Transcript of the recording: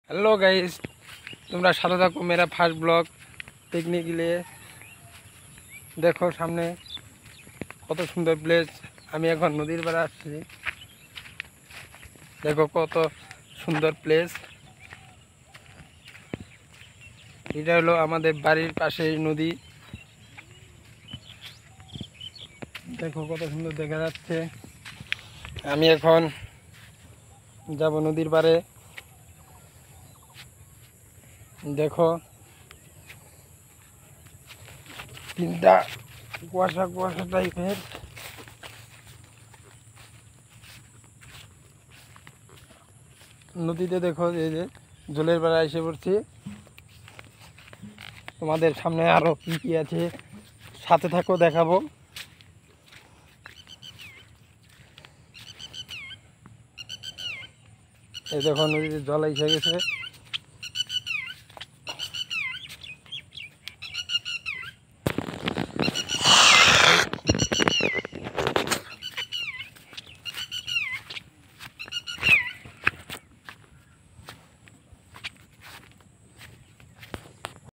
Hello guys, तुम्हारा साथ थको मेरा फार्स्ट ब्लॉग पिकनिक लिए। देखो सामने कत सुंदर प्लेस। আমি এখন নদীর পাড়ে আসছি। দেখো কত সুন্দর প্লেস। এটা হলো আমাদের বাড়ির পাশেই নদী। দেখো কত সুন্দর দেখা যাচ্ছে। আমি এখন যাব নদীর পাড়ে। দেখো তিনটা কুয়াশা কুয়াশা টাইপের। নদীতে দেখো এই যে জলের বেড়া এসে পড়ছি। তোমাদের সামনে আরো কি কি আছে সাথে থাকো, দেখাবো। এই দেখো নদীতে জল এসে গেছে।